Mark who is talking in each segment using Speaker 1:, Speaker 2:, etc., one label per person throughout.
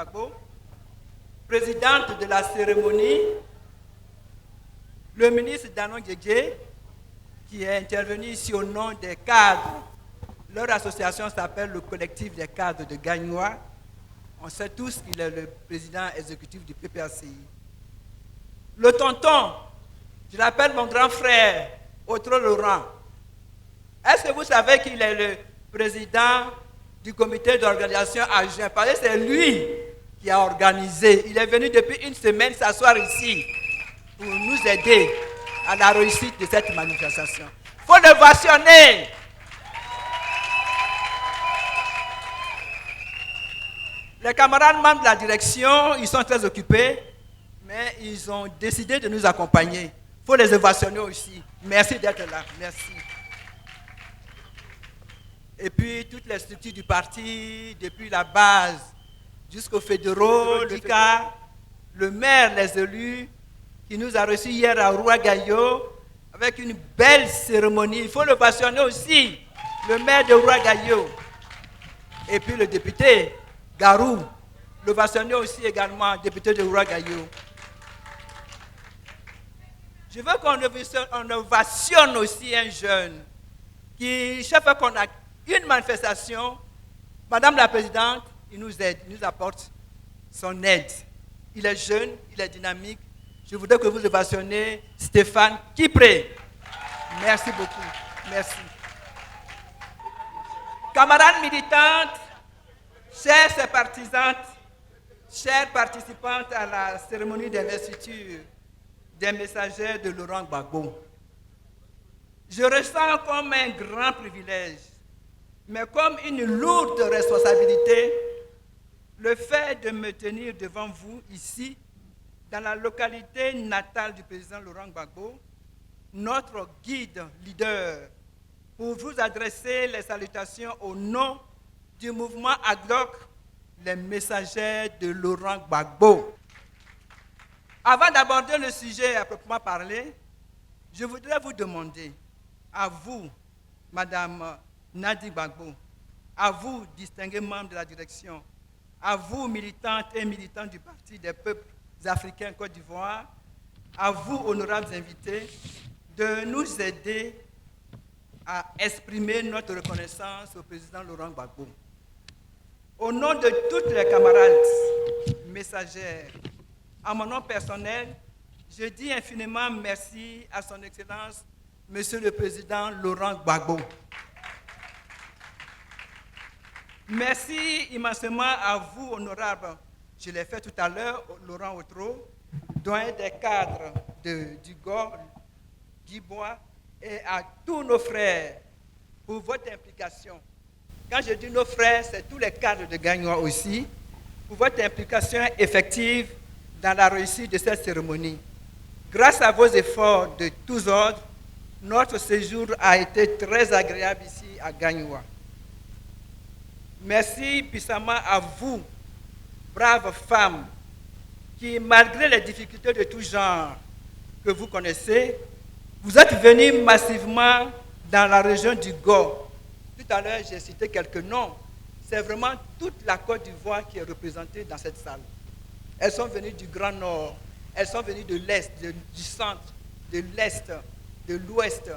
Speaker 1: Gbagbo, présidente de la cérémonie, le ministre Danon Djedje, qui est intervenu ici au nom des cadres. Leur association s'appelle le collectif des cadres de Gagnoa. On sait tous qu'il est le président exécutif du PPACI. Le tonton, je l'appelle mon grand frère, Otro Laurent. Est-ce que vous savez qu'il est le président du comité d'organisation adjoint? Parce que c'est lui qui a organisé. Il est venu depuis une semaine s'asseoir ici pour nous aider à la réussite de cette manifestation. Il faut le vationner. Les camarades membres de la direction, ils sont très occupés, mais ils ont décidé de nous accompagner. Il faut les ovationner aussi. Merci d'être là. Merci. Et puis, toutes les structures du parti, depuis la base jusqu'aux fédéraux, le CA, le maire, les élus, qui nous a reçus hier à Rouagayo, avec une belle cérémonie. Il faut le passionner aussi, le maire de Rouagayo. Et puis le député Garou, le passionner aussi également, député de Rouagayo. Je veux qu'on ovationne aussi un jeune qui, chaque fois qu'on a une manifestation, Madame la Présidente, il nous aide, il nous apporte son aide. Il est jeune, il est dynamique. Je voudrais que vous ovationniez Stéphane Kipré. Merci beaucoup. Merci. Camarades militantes, chères sympathisantes, chères participantes à la cérémonie d'investiture des messagers de Laurent Gbagbo, je ressens comme un grand privilège, mais comme une lourde responsabilité, le fait de me tenir devant vous ici, dans la localité natale du président Laurent Gbagbo, notre guide leader, pour vous adresser les salutations au nom du mouvement ad hoc, les messagers de Laurent Gbagbo. Avant d'aborder le sujet à proprement parler, je voudrais vous demander, à vous, Madame Nadi Gbagbo, à vous, distingués membres de la direction, à vous, militantes et militants du Parti des peuples africains Côte d'Ivoire, à vous, honorables invités, de nous aider à exprimer notre reconnaissance au président Laurent Gbagbo. Au nom de toutes les camarades messagères, à mon nom personnel, je dis infiniment merci à son Excellence, Monsieur le Président Laurent Gbagbo. Merci immensément à vous, honorables. Je l'ai fait tout à l'heure, Laurent Otro, doyen des cadres du GOR, Guibois, et à tous nos frères pour votre implication. Quand je dis nos frères, c'est tous les cadres de Gagnoa aussi, pour votre implication effective dans la réussite de cette cérémonie. Grâce à vos efforts de tous ordres, notre séjour a été très agréable ici à Gagnoa. Merci puissamment à vous, braves femmes, qui, malgré les difficultés de tout genre que vous connaissez, vous êtes venus massivement dans la région du Gor. Tout à l'heure, j'ai cité quelques noms. C'est vraiment toute la Côte d'Ivoire qui est représentée dans cette salle. Elles sont venues du Grand Nord, elles sont venues de l'Est, du centre, de l'Est, de l'Ouest.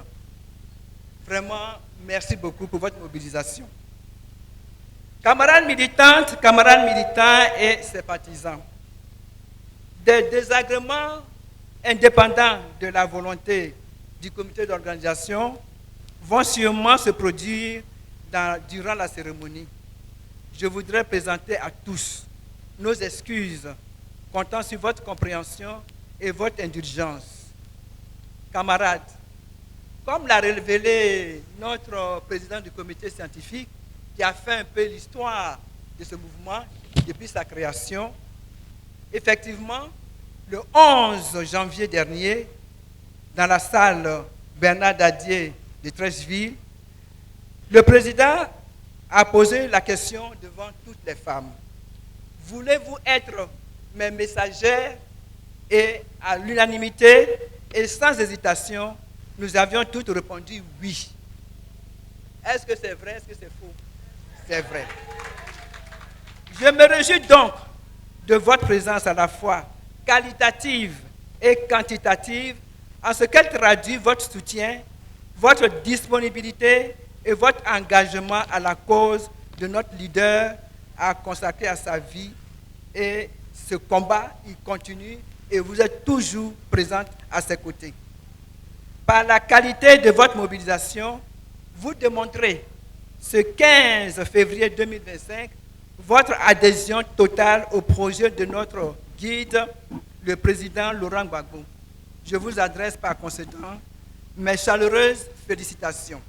Speaker 1: Vraiment, merci beaucoup pour votre mobilisation. Camarades militantes, camarades militants et sympathisants, des désagréments indépendants de la volonté du comité d'organisation vont sûrement se produire durant la cérémonie. Je voudrais présenter à tous nos excuses, comptant sur votre compréhension et votre indulgence. Camarades, comme l'a révélé notre président du comité scientifique, qui a fait un peu l'histoire de ce mouvement depuis sa création, effectivement, le 11 janvier dernier, dans la salle Bernard Dadier de Treichville, le président a posé la question devant toutes les femmes. Voulez-vous être mes messagères? Et à l'unanimité et sans hésitation, nous avions toutes répondu oui. Est-ce que c'est vrai? Est-ce que c'est faux? C'est vrai. Je me réjouis donc de votre présence à la fois qualitative et quantitative, en ce qu'elle traduit votre soutien, votre disponibilité et votre engagement à la cause de notre leader a consacré à sa vie. Et ce combat, il continue et vous êtes toujours présente à ses côtés. Par la qualité de votre mobilisation, vous démontrez ce 15 février 2025 votre adhésion totale au projet de notre guide, le président Laurent Gbagbo. Je vous adresse par conséquent mes chaleureuses félicitations.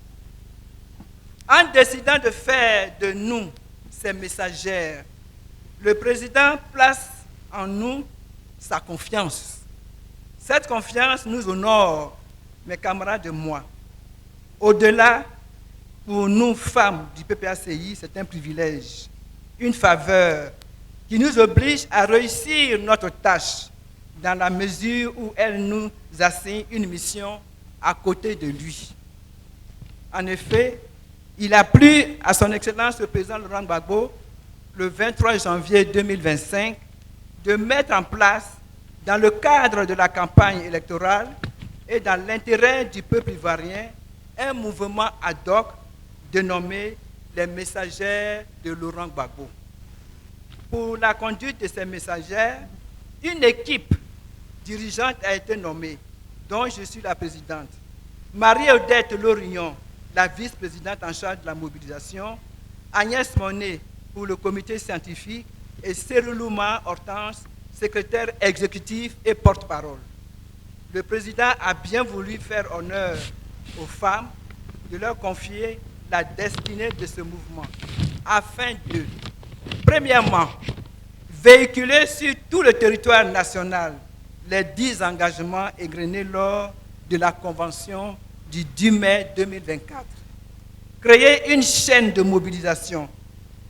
Speaker 1: En décidant de faire de nous ses messagères, le président place en nous sa confiance. Cette confiance nous honore, mes camarades et moi. Au-delà, pour nous, femmes du PPACI, c'est un privilège, une faveur qui nous oblige à réussir notre tâche dans la mesure où elle nous assigne une mission à côté de lui. En effet, il a plu à son Excellence le président Laurent Gbagbo, le 23 janvier 2025, de mettre en place, dans le cadre de la campagne électorale et dans l'intérêt du peuple ivoirien, un mouvement ad hoc dénommé les messagères de Laurent Gbagbo. Pour la conduite de ces messagères, une équipe dirigeante a été nommée, dont je suis la présidente. Marie-Odette Lorignon, la vice-présidente en charge de la mobilisation, Agnès Monet pour le comité scientifique et Seroulouma Hortense, secrétaire exécutif et porte-parole. Le président a bien voulu faire honneur aux femmes de leur confier la destinée de ce mouvement afin de, premièrement, véhiculer sur tout le territoire national les 10 engagements égrenés lors de la Convention du 10 mai 2024. Créer une chaîne de mobilisation.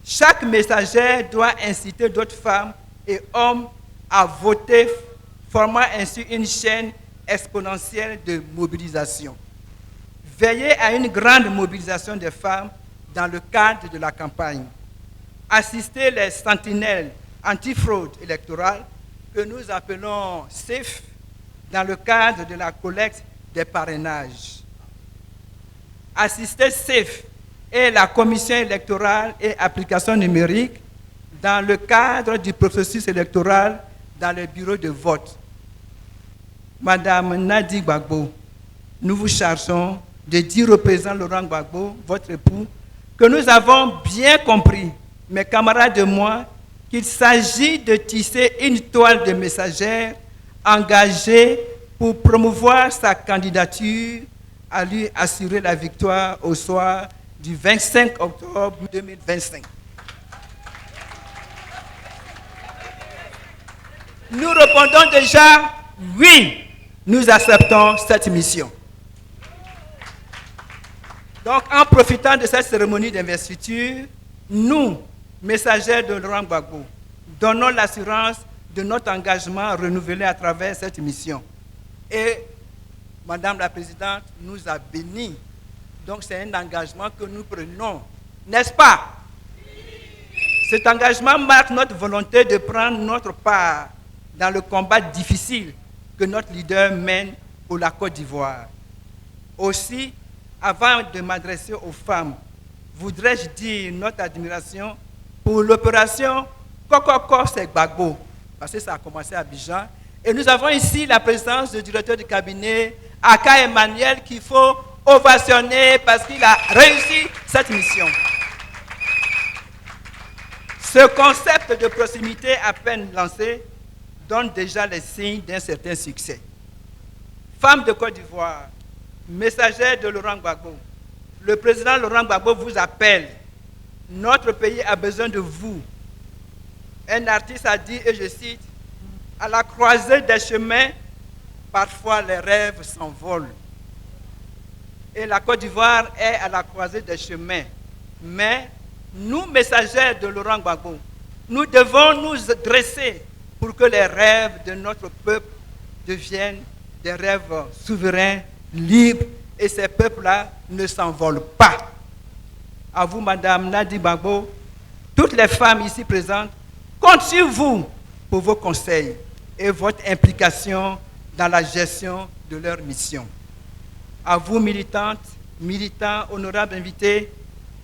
Speaker 1: Chaque messagère doit inciter d'autres femmes et hommes à voter, formant ainsi une chaîne exponentielle de mobilisation. Veiller à une grande mobilisation des femmes dans le cadre de la campagne. Assister les sentinelles antifraude électorale que nous appelons SAFE dans le cadre de la collecte des parrainages. Assister SAFE et la commission électorale et application numérique dans le cadre du processus électoral dans les bureaux de vote. Madame Nadi Gbagbo, nous vous chargeons de dire au président Laurent Gbagbo, votre époux, que nous avons bien compris, mes camarades et moi, qu'il s'agit de tisser une toile de messagères engagée pour promouvoir sa candidature à lui assurer la victoire au soir du 25 octobre 2025. Nous répondons déjà oui, nous acceptons cette mission. Donc, en profitant de cette cérémonie d'investiture, nous, messagères de Laurent Gbagbo, donnons l'assurance de notre engagement renouvelé à travers cette mission. Et Madame la Présidente nous a bénis. Donc, c'est un engagement que nous prenons, n'est-ce pas? Cet engagement marque notre volonté de prendre notre part dans le combat difficile que notre leader mène pour la Côte d'Ivoire. Aussi, avant de m'adresser aux femmes, voudrais-je dire notre admiration pour l'opération Kokoko Gbagbo, parce que ça a commencé à Abidjan. Et nous avons ici la présence du directeur du cabinet, Aka Emmanuel, qu'il faut ovationner parce qu'il a réussi cette mission. Ce concept de proximité à peine lancé donne déjà les signes d'un certain succès. Femmes de Côte d'Ivoire, messagères de Laurent Gbagbo, le président Laurent Gbagbo vous appelle. Notre pays a besoin de vous. Un artiste a dit, et je cite, « À la croisée des chemins, parfois les rêves s'envolent. » Et la Côte d'Ivoire est à la croisée des chemins. Mais nous, messagères de Laurent Gbagbo, nous devons nous dresser pour que les rêves de notre peuple deviennent des rêves souverains, libres, et ces peuples-là ne s'envolent pas. À vous, Madame Nadi Gbagbo, toutes les femmes ici présentes, comptent sur vous pour vos conseils et votre implication dans la gestion de leur mission. À vous, militantes, militants, honorables invités,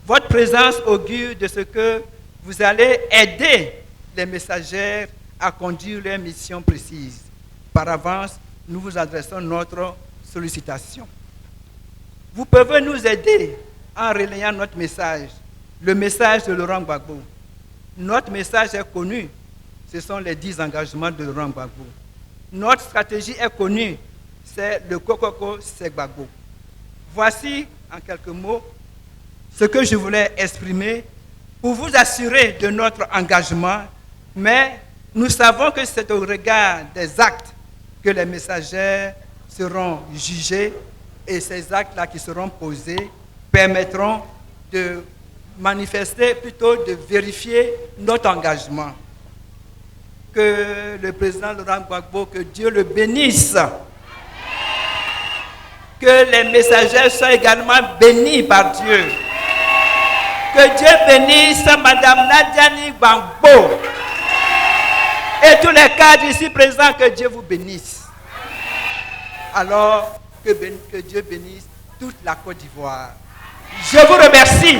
Speaker 1: votre présence augure de ce que vous allez aider les messagères à conduire leur mission précise. Par avance, nous vous adressons notre sollicitation. Vous pouvez nous aider en relayant notre message, le message de Laurent Gbagbo. Notre message est connu, ce sont les 10 engagements de Laurent Gbagbo. Notre stratégie est connue, c'est le Kokoko c'est Gbagbo. Voici, en quelques mots, ce que je voulais exprimer pour vous assurer de notre engagement, mais nous savons que c'est au regard des actes que les messagères seront jugés et ces actes-là qui seront posés permettront de manifester, plutôt de vérifier notre engagement. Que le président Laurent Gbagbo, que Dieu le bénisse. Que les messagères soient également bénis par Dieu. Que Dieu bénisse Madame Nadiani Gbagbo. Et tous les cadres ici présents, que Dieu vous bénisse. Alors, que Dieu bénisse toute la Côte d'Ivoire. Je vous remercie.